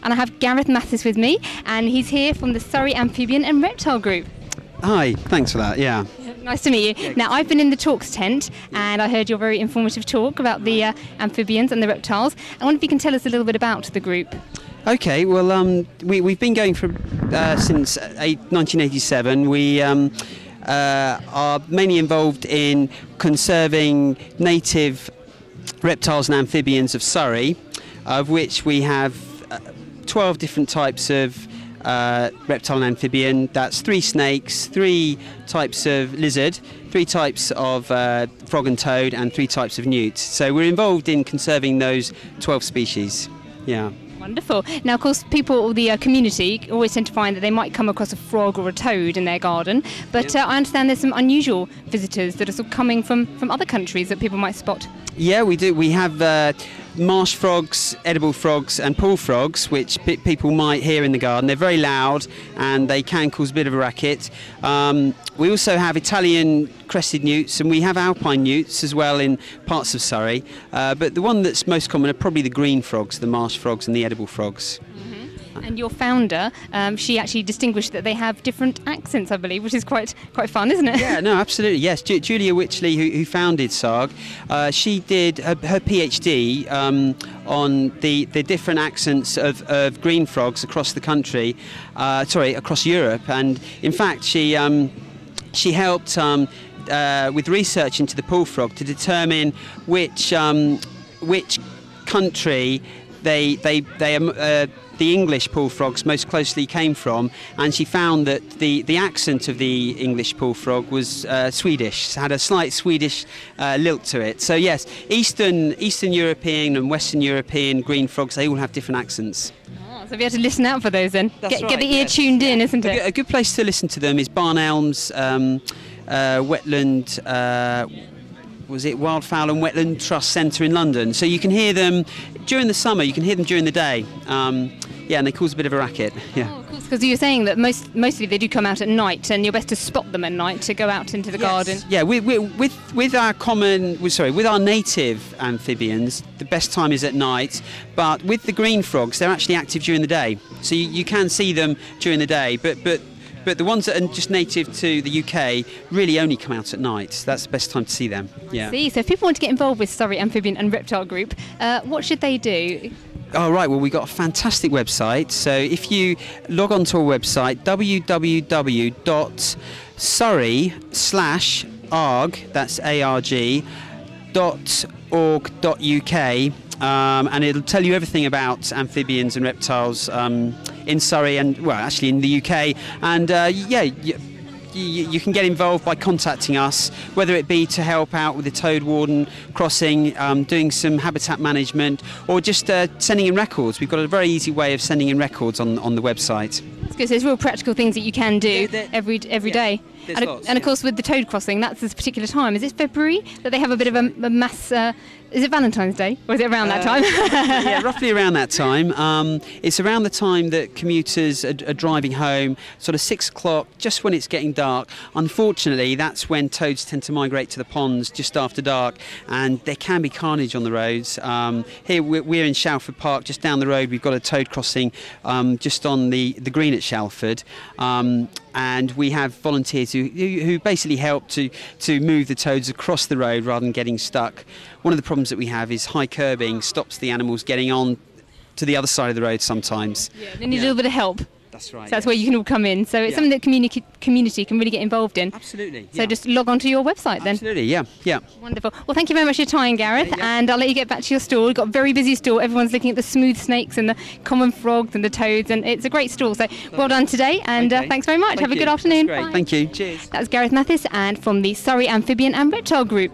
and I have Gareth Matthes with me, and he's here from the Surrey Amphibian and Reptile group. Hi, thanks for that, yeah. Nice to meet you. Now, I've been in the talks tent, and I heard your very informative talk about the amphibians and the reptiles. I wonder if you can tell us a little bit about the group. Okay, well, we've been going for since 1987. We are mainly involved in conserving native reptiles and amphibians of Surrey, of which we have 12 different types of reptile and amphibian. That's 3 snakes, 3 types of lizard, 3 types of frog and toad, and 3 types of newt. So we're involved in conserving those 12 species. Yeah. Wonderful. Now, of course, people, the community, always tend to find that they might come across a frog or a toad in their garden, but I understand there's some unusual visitors that are sort of coming from other countries that people might spot. Yeah, we do. We have marsh frogs, edible frogs and pool frogs, which people might hear in the garden. They're very loud and they can cause a bit of a racket. We also have Italian crested newts, and we have alpine newts as well in parts of Surrey. But the one that's most common are probably the green frogs, the marsh frogs and the edible frogs. And your founder, she actually distinguished that they have different accents, I believe, which is quite fun, isn't it? Yeah, no, absolutely, yes. Julia Wychley, who founded SARG, she did her PhD on the different accents of green frogs across the country, across Europe, and in fact she helped with research into the pool frog to determine which country the English pool frogs most closely came from, and she found that the accent of the English pool frog was Swedish, had a slight Swedish lilt to it. So yes, Eastern European and Western European green frogs, they all have different accents. So we have to listen out for those then. That's get the ear tuned in, isn't it? A good place to listen to them is Barn Elms Wetland. Was it Wildfowl and Wetland Trust Centre in London? So you can hear them during the summer. You can hear them during the day. And they cause a bit of a racket. Yeah. Oh, of course, because you were saying that mostly they do come out at night, and you're best to spot them at night to go out into the garden. Yeah, with our native amphibians, the best time is at night. But with the green frogs, they're actually active during the day, so you can see them during the day. But the ones that are just native to the UK really only come out at night. That's the best time to see them. I see. So if people want to get involved with Surrey Amphibian and Reptile Group, what should they do? Oh, right. Well, we've got a fantastic website. So if you log on to our website, www.surrey/arg, that's ARG.org.uk, and it'll tell you everything about amphibians and reptiles in Surrey and, well, actually in the UK. And you can get involved by contacting us, whether it be to help out with the toad warden crossing, doing some habitat management, or just sending in records. We've got a very easy way of sending in records on the website. That's good. So there's real practical things that you can do every day. And of course, with the toad crossing, that's this particular time. Is it February that they have a bit of a mass? Is it Valentine's Day, or is it around that time? Yeah, roughly around that time. It's around the time that commuters are driving home, sort of 6 o'clock, just when it's getting dark. Unfortunately, that's when toads tend to migrate to the ponds just after dark, and there can be carnage on the roads. Here we're in Shalford Park, just down the road. We've got a toad crossing just on the green at Shalford. And we have volunteers who basically help to move the toads across the road rather than getting stuck. One of the problems that we have is high curbing stops the animals getting on to the other side of the road sometimes. Yeah, they need a little bit of help. That's right. So that's where you can all come in. So it's something that community can really get involved in. Absolutely. So just log on to your website then. Absolutely, yeah. Wonderful. Well, thank you very much for your time, Gareth, and I'll let you get back to your stall. We've got a very busy stall. Everyone's looking at the smooth snakes and the common frogs and the toads, and it's a great stall. So well done today, and thanks very much. Have a good afternoon. That's great. Thank you. Cheers. That was Gareth Matthes and from the Surrey Amphibian and Reptile Group.